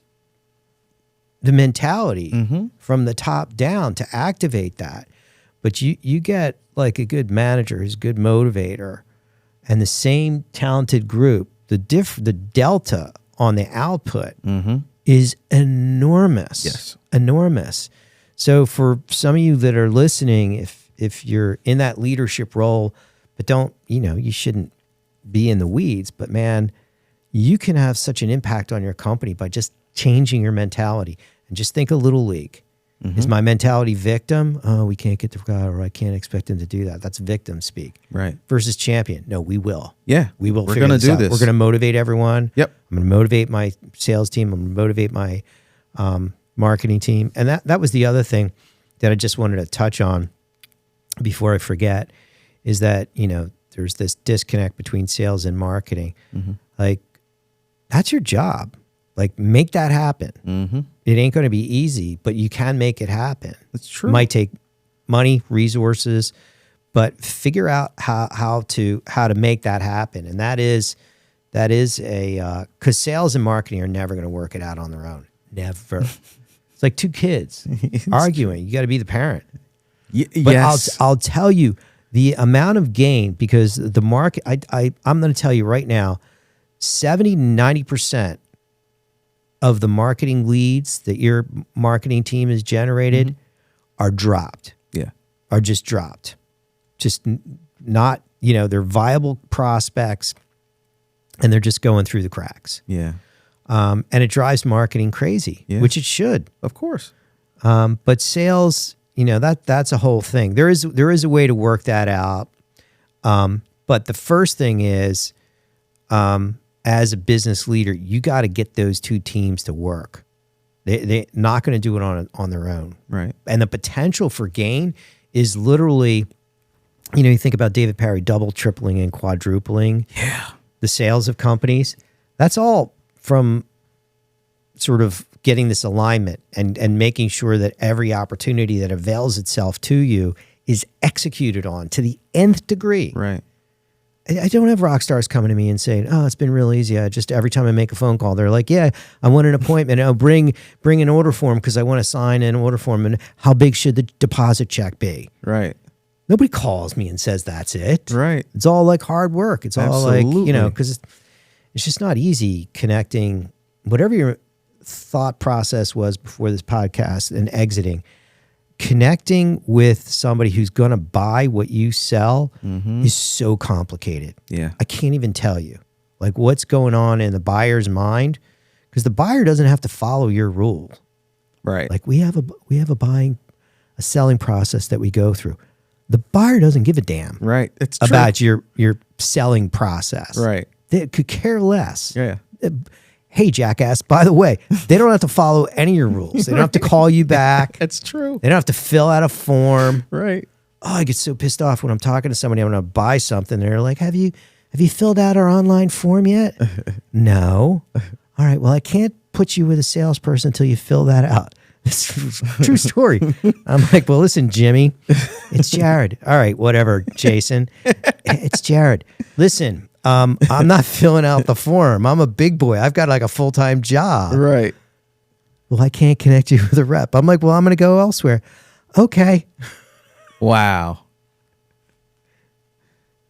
the mentality from the top down to activate that. But you get like a good manager who's a good motivator, and the same talented group, the delta on the output is enormous. Yes. Enormous. So for some of you that are listening, if you're in that leadership role, but don't, you shouldn't be in the weeds, but man, you can have such an impact on your company by just changing your mentality. And just think of Little League. Is my mentality victim? Oh, we can't get the guy, or I can't expect him to do that. That's victim speak. Right. Versus champion. No, we will. Yeah. We will. We're going to do this. We're going to motivate everyone. Yep. I'm going to motivate my sales team. I'm going to motivate my marketing team. And that was the other thing that I just wanted to touch on before I forget, is that, there's this disconnect between sales and marketing. Like, that's your job. Like, make that happen. It ain't going to be easy, but you can make it happen. That's true. It might take money, resources, but figure out how to make that happen. And that is because sales and marketing are never going to work it out on their own. Never. It's like 2 kids arguing. You got to be the parent. But yes. I'll tell you the amount of gain, because the market, I'm going to tell you right now, 70-90% of the marketing leads that your marketing team has generated are dropped. Yeah. Are just dropped. Just not, they're viable prospects, and they're just going through the cracks. Yeah. And it drives marketing crazy, which it should. Of course. But sales, that's a whole thing. There is a way to work that out. But the first thing is, as a business leader, you got to get those 2 teams to work. They're not going to do it on their own. Right. And the potential for gain is literally, you think about David Perry double, tripling, and quadrupling the sales of companies. That's all from sort of getting this alignment and making sure that every opportunity that avails itself to you is executed on to the nth degree. Right. I don't have rock stars coming to me and saying, "Oh, it's been real easy. I just every time I make a phone call, they're like, yeah, I want an appointment. Oh, bring an order form because I want to sign an order form. And how big should the deposit check be?" Right. Nobody calls me and says that's it. Right. It's all like hard work. It's all like, because it's just not easy connecting whatever your thought process was before this podcast and exiting. Connecting with somebody who's going to buy what you sell is so complicated. Yeah. I can't even tell you like what's going on in the buyer's mind, because the buyer doesn't have to follow your rule. Right. Like we have a selling process that we go through. The buyer doesn't give a damn. Right. It's true. About your selling process. Right. They could care less. Yeah. Hey, jackass, by the way, they don't have to follow any of your rules. They don't have to call you back. That's true. They don't have to fill out a form. Right. Oh, I get so pissed off when I'm talking to somebody. I'm going to buy something. They're like, have you filled out our online form yet? No. All right. Well, I can't put you with a salesperson until you fill that out. It's a true story. I'm like, well, listen, Jimmy, it's Jared. All right, whatever, Jason. It's Jared. Listen, I'm not filling out the form. I'm a big boy. I've got like a full-time job. Right. Well, I can't connect you with a rep. I'm like, well, I'm going to go elsewhere. Okay. Wow.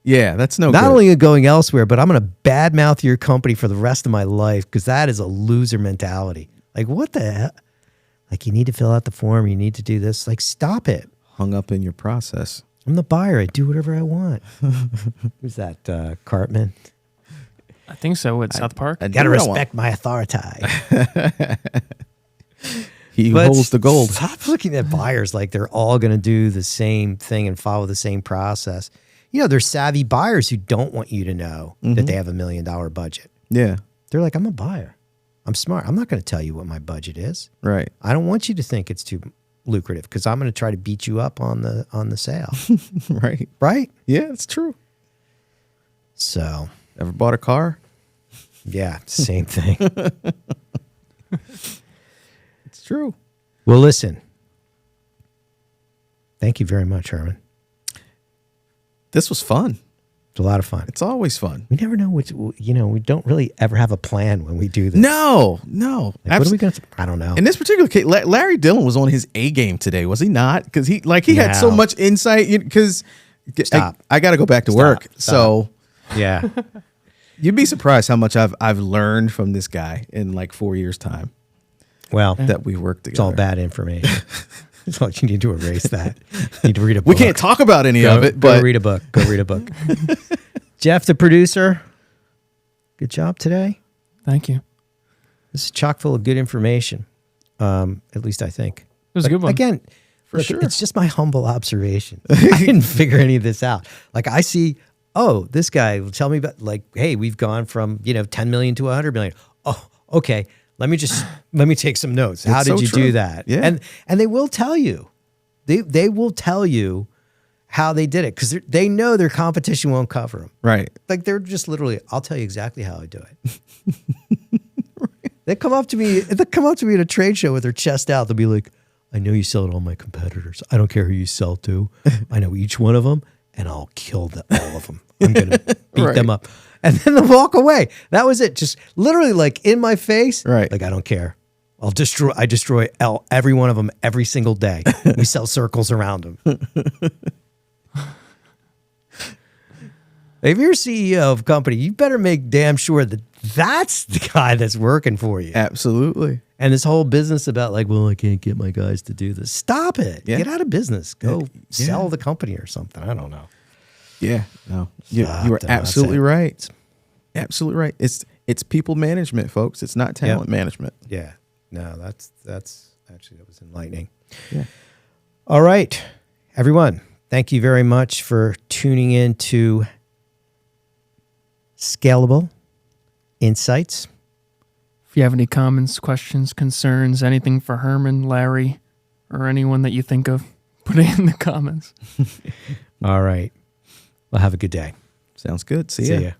Yeah, that's no Not good. only going elsewhere, but I'm going to badmouth your company for the rest of my life because that is a loser mentality. Like, what the hell? Like, you need to fill out the form. You need to do this. Like, stop it. Hung up in your process. I'm the buyer. I do whatever I want. Who's that, Cartman? I think so. At South Park. I got to respect my authority. He holds the gold. Stop looking at buyers like they're all going to do the same thing and follow the same process. You know, there's savvy buyers who don't want you to know that they have $1 million budget. Yeah. They're like, I'm a buyer. I'm smart. I'm not going to tell you what my budget is. Right. I don't want you to think it's too lucrative because I'm going to try to beat you up on the sale. Right. Right? Yeah, it's true. So. Ever bought a car? Yeah, same thing. It's true. Well, listen. Thank you very much, Herman. This was fun. It's a lot of fun. It's always fun. We never know which, we don't really ever have a plan when we do this. No. Like, what are we going to, I don't know. In this particular case, Larry Dillon was on his A game today, was he not? Because he had so much insight. Because I got to go back to work. Stop. So yeah, you'd be surprised how much I've learned from this guy in like 4 years' time. Well, that we worked together. It's all bad information. So you need to erase that. You need to read a book. We can't talk about any of it, but go read a book. Go read a book. Jeff, the producer, good job today. Thank you. This is chock full of good information. At least I think. It was a good one. Again, For sure. It's just my humble observation. I didn't figure any of this out. Like I see, this guy will tell me about like, hey, we've gone from 10 million to 100 million. Oh, okay. Let me take some notes. How did you do that? Yeah. And they will tell you. They will tell you how they did it because they know their competition won't cover them. Right. Like they're just literally, I'll tell you exactly how I do it. Right. They come up to me at a trade show with their chest out. They'll be like, I know you sell to all my competitors. I don't care who you sell to. I know each one of them and I'll kill all of them. I'm going to beat them up. And then they'll walk away. That was it. Just literally like in my face. Right. Like, I don't care. I destroy every one of them every single day. We sell circles around them. If you're CEO of a company, you better make damn sure that that's the guy that's working for you. Absolutely. And this whole business about like, well, I can't get my guys to do this. Stop it. Yeah. Get out of business. Go sell the company or something. I don't know. Yeah, no, you are absolutely right. Absolutely right. It's people management, folks. It's not talent management. Yeah, no, that's actually that was enlightening. Yeah. All right, everyone. Thank you very much for tuning in to Scalable Insights. If you have any comments, questions, concerns, anything for Herman, Larry, or anyone that you think of, put it in the comments. All right. Well, have a good day. Sounds good. See ya. ya.